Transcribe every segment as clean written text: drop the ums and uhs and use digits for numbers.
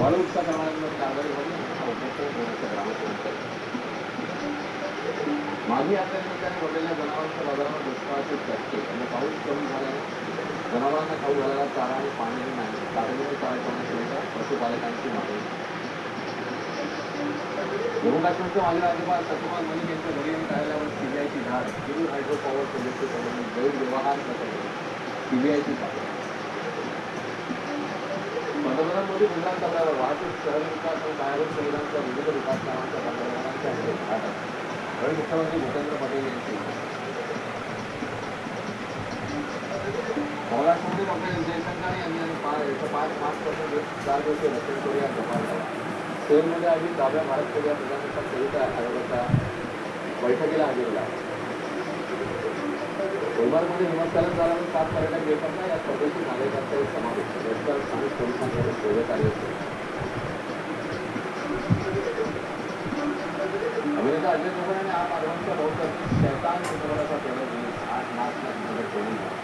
वाळू उपसा करणाऱ्यांवर कारवाईमध्ये मोठा उपक्रम होण्याचं ग्रामपंचायत. मागे आपल्याकडे घडलेल्या जनावरांच्या बाजारावर दुष्काळाचे चटके आणि पाऊस कमी झाल्याने जनावरांना खाऊ घालायला चारा आणि पाणी नाही. तातडीने चारा ठेवण्याकरिता पशुपालकांची मागणी. जम्मू काश्मीरचे माजी राज्यपाल सत्यपाल मलिक यांच्या घरी आणि कार्यालयावर सीबीआयची धाड. किरु हायड्रो पॉवर प्रोजेक्टचे संबंधित गैरव्यवहार प्रकरणी सीबीआयची कारवाई. पंतप्रधान मोदी गुजरात दौऱ्यावर. वाहतूक, शहर विकास आणि पायाभूत सुविधांच्या विविध विकास कामांच्या पंतप्रधानांच्या हस्ते उद्घाटन. आणि मुख्यमंत्री भूपेंद्र पटेल यांची परराष्ट्रमंत्री डॉक्टर एस जयशंकर यांनी 5 मार्चपासून 4 दिवसीय दक्षिण कोरिया दौरा. सेऊलमध्ये आयोजित 10व्या भारत कोरिया प्रजासत्ताक संयुक्त आयोगाच्या बैठकीला हजेरी लावली. गुलमर्गमध्ये हिमस्खलन झाल्यामुळे 7 पर्यटक बेपत्ता. या परदेशी नागरिकांचाही समावेश. रस्त्यावर स्थानिक पोलिसांकडून शोध कार्य सुरू. अभिनेता अजय देवगण आणि आप आदवांच्या बहुचर्चित शैतान चित्रपटाचा पहिला रिलीज 8 मार्चला चित्रपट पूर्ण झाला.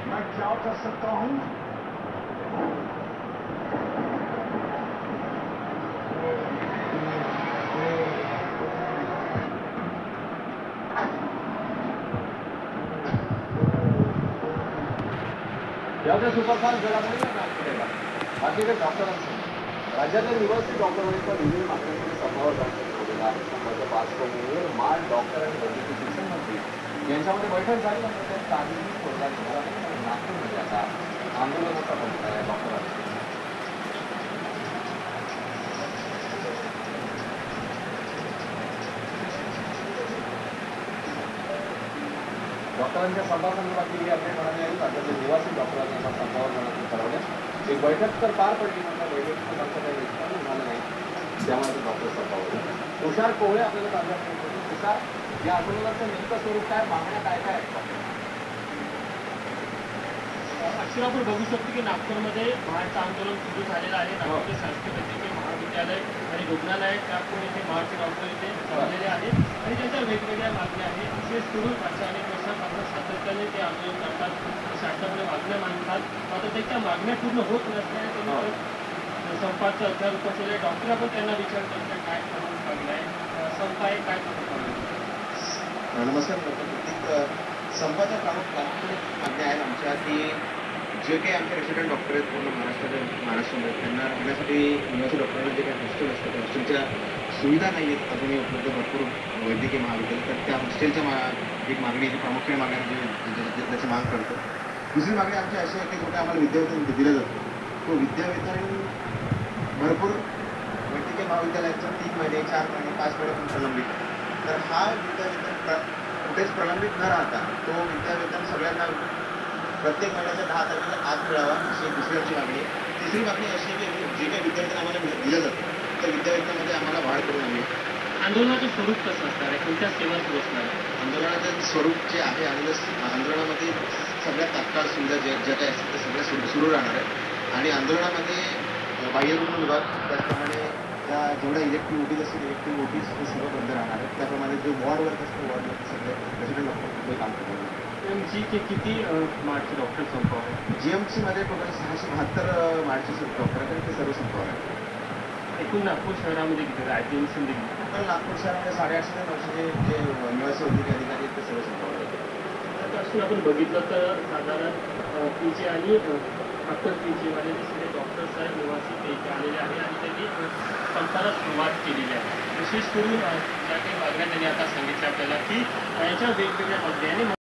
मैं क्या कर सकता हूँ? याच्या सुपरफास्ट घडामोडीला नाश करेगा. बाकी काही डॉक्टरांचं राज्यातील निवासी डॉक्टरांच्या विविध मागण्यांमध्ये सभावर झालेला आहे. संघाच्या पार्श्वभूमीवर माल डॉक्टर आणि वैद्यकीय शिक्षण मंत्री यांच्यामध्ये बैठक झाली. त्यात काहीही तोडगा निघाला नाही. नागपूरमध्ये आता आंदोलनाचा पवित्रा आहे डॉक्टरांचा. डॉक्टरांच्या संपासंदर्भात दिलेली अपडेट म्हणाली आहे. राज्यातील निवासी डॉक्टरांनी एका संपावर जाण्याचं ठरवलं. एक बैठक तर पार पडली, मात्र बैठकीचं त्यांचं काही निष्पन्न झालं नाही. त्यामुळे डॉक्टर संपावर. तुषार कोहळे आपल्याला ताज्या होते. तुषार, या आंदोलनाचं नेमकं स्वरूप काय, मागण्या काय काय आहेत? अक्षर आपण बघू शकतो की नागपूरमध्ये महाडचं आंदोलन सुरू झालेलं आहे. नागपूरचे शासकीय वैद्यकीय महाविद्यालय आणि रुग्णालय नागपूर येथे महाडचे डॉक्टर इथे जमलेले आहेत आणि त्यांच्या वेगवेगळ्या मागण्या आहेत. विशेष करून मागच्या अनेक वर्षांपासून सातत्याने ते आंदोलन करतात, शासनाकडे मागण्या मांडतात. मात्र त्याच्या मागण्या पूर्ण होत नसल्याने त्यांनी संपाचं अध्याय उपसले. डॉक्टर आपण त्यांना विचार करतात काय प्रमुख मागण्या आहे, संप आहे काय प्रमुख मागण्या? नमस्कार. संपाच्या प्रामुख्याने मागण्या आहेत आमच्या की जे काही आमचे रेसिडेंट डॉक्टर आहेत पूर्ण महाराष्ट्रामध्ये त्यांना राहण्यासाठी निवासी डॉक्टरांना जे काही हॉस्टेल असतात त्या हॉस्टेलच्या सुविधा नाही आहेत अजूनही उपलब्ध भरपूर वैद्यकीय महाविद्यालय. तर त्या हॉस्टेलच्या एक मागणी जी प्रामुख्याने मागणी त्याची माग करतो. दुसरी मागणी आमची अशी आहे की कुठे आम्हाला विद्यावेतन दिलं जातं तो विद्यावेतन भरपूर वैद्यकीय महाविद्यालयाचं 3 महिने 4 महिने 5 महिने प्रलंबित. तर हा विद्यावेतन कुठेच प्रलंबित न राहता तो विद्यावेतन सगळ्यांना प्रत्येक महिन्याच्या 10 तारखेला आत मिळावा अशी दुसरी आमची मागणी आहे. तिसरी मागणी अशी आहे की जे काही विद्यावेतन आम्हाला दिलं जातं त्या विद्यावेतनामध्ये आम्हाला वाढ करून हवी. आंदोलनाचं स्वरूप कसं असणार आहे, कोणत्या सेवा सुरू असणार आहे? आंदोलनाचं स्वरूप जे आहे आंदोलनामध्ये सगळ्या तात्काळ सुविधा ज्या काही असतील त्या सगळ्या सुरू राहणार आहे. आणि आंदोलनामध्ये बाह्यरुग्ण विभाग त्याचप्रमाणे त्या जेवढ्या इलेक्टिव्ह ओटीज असतील इलेक्टिव्ह ओटीज हे सर्व बंद राहणार आहेत. त्याप्रमाणे जो वॉर्डवर्क असतो वॉर्डवर्क सगळे रेसिडेंट डॉक्टर काम करणार. एमसीचे किती मार्चचे डॉक्टर संपावर आहे? जीएमसीमध्ये टोटल 672 मार्चचे डॉक्टर आहेत ते सर्व संपावर आहेत. एकूण नागपूर शहरामध्ये किती आयजीएमसीमध्ये टोटल नागपूर शहरामध्ये 850 ते 900 जे निवासी वैद्यकीय अधिकारी आहेत ते सर्व संपावर आहेत. असून आपण बघितलं तर साधारण पीजे आणि डॉक्टर पीजे वाले सगळे डॉक्टर्स आहेत निवासी ते इथे आलेले आहे आणि त्यांनी संपाला सुरुवात केलेली आहे. विशेष करून ज्या काही मागण्या त्यांनी आता सांगितल्या आपल्याला की याच्या वेगवेगळ्या मागण्या